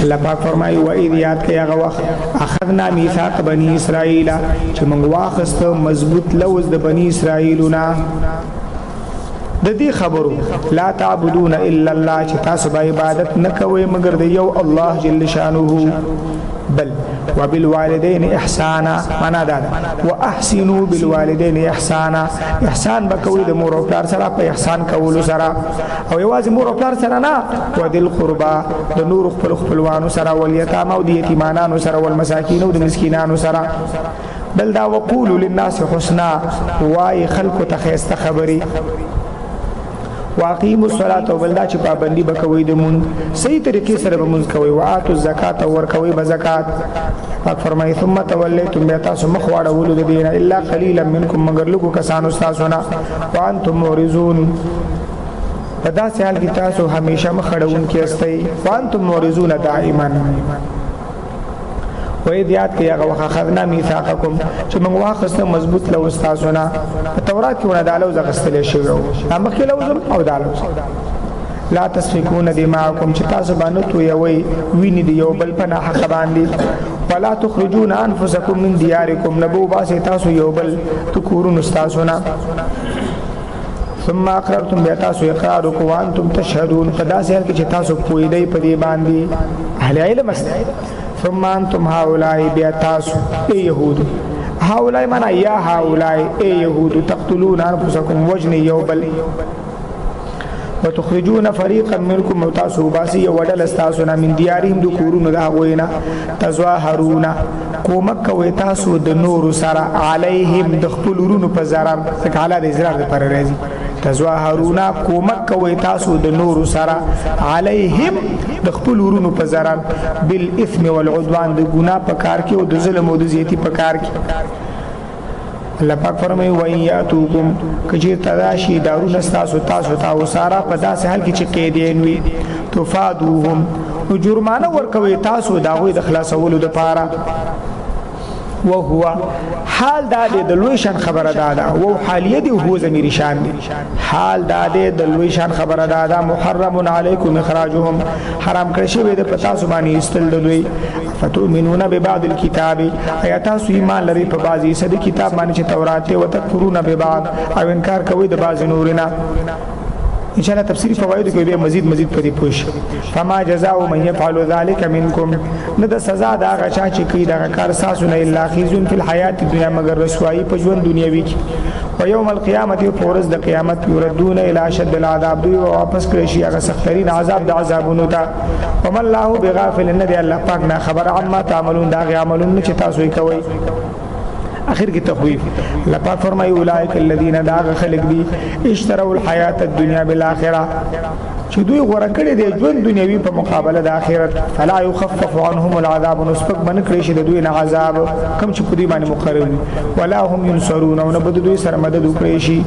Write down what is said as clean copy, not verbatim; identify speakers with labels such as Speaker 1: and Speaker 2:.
Speaker 1: الله پاک فرمایي و اذ یاد کړه هغه وخت اخذنا میثاق بنی اسرائیل چې موږ واخست مضبوط لوز د بنی اسرائیلنا د دې خبرو لا تعبدون الا الله چې تاسو به عبادت نه کوئ مگر د یو الله جل شانه بل وبالوالدين احسانا معنا دا واحسنوا بالوالدين احسانا احسان بکوي د مور او پلار سره په احسان کولو سره او یوازې مور او پلار سره نه ودل قربا د نور خپلوانو سره ول یتامى او د یتیمانانو سره ول مساکین او د مسکینانو سره بل دا وقولوا للناس حسنا وای خلق تخيست خبري واقيموا الصلاه وبلدا چې پابندي بکوي د مون صحیح طریقې سره به مونږ کوي واتو الزکات ور کوي به زکات پاک فرمایي ثم توليتم بتاسو مخواړه ولود دین الا قليلا منكم مگر لګو کسانو تاسو نه وانتم مورزون پدا سیال کی تاسو همیشه مخړون کې استي وانتم مورزون دائما وإذ یاد کړه هغه وخت اخذنا میثاقکم چې موږ واخسته مضبوط لو استاسونه په تورات کې ونه دالو زغستل شوی او مخکې لوزم او دالو لا تسفكون دماءكم چې تاسو باندې تو یوي ویني دی یو بل په حق باندې ولا تخرجون انفسكم من دياركم نبو باسه تاسو یو بل تکورون استاسونه ثم اقررتم بتاسو اقراركم وانتم تشهدون فداسه کې چې تاسو پوي دی په دې باندې اهل علم است ثم انتم هؤلاء بيتاسو اي يهود هؤلاء معنا يا هؤلاء اي يهود تقتلون انفسكم وجن يوبل وتخرجون فريقا منكم وتاسو باسي ودل استاسنا من ديارهم دكورون دغوينا تزواهرون کومک کوي تاسو د نور سره عليهم دخلورون په zarar تعالی د زرار پر راځي تزواهرون کومک کوي تاسو د نور سره عليهم دخلورون په zarar بالاثم والعدوان د ګنا په کار کې او د ظلم او د زیاتی په کار کې الله پاک فرمایي وای یاتوکم کجیر تداشی دارون استاسو تاسو تا وسارا په داسې حال کې چې قیدین وي تفادوهم جرمانه ورکوي تاسو داوی د خلاصولو د پاره وهو حال د لوی شان خبره دادا او حالیه دی هو ضمیر شان دی حال د لوی شان خبره دادا محرم علیکم اخراجهم حرام کړی شوی د پتا سبانی استل دوی فتؤمنون ببعض الكتاب ایات سو ایمان لري په بعضی صد کتاب باندې چې تورات او تکفرون ببعض او انکار کوي د بعض نورنا ان شاء الله تفسیری فواید کې به مزید پدې پوښ فما جزاء من يفعل ذلك منكم ند سزا دا غچا چې کوي دا کار ساسو نه الا خزي فی الحیات الدنیا مگر رسوایی په ژوند دنیوي کې او یوم القیامت او پورز د قیامت یردون الى اشد العذاب دوی واپس کړی شي هغه سخترین عذاب د عذابونو ته وم الله بغافل ان دی الله پاک نه خبر عما تعملون دا عملون چې تاسو یې کوي اخر کی تخویف لپا فرمای اولئک الذین داغ خلق دی اشتروا الحیات الدنیا بالاخره چې دوی غوړه کړي د ژوند دنیوي په مقابله د آخرت فلا يخفف عنهم العذاب نسبق من کړي شي د دوی نه عذاب کم چې په دې باندې مقرر ولا هم ينصرون او نه بده دوی سره مدد وکړي شي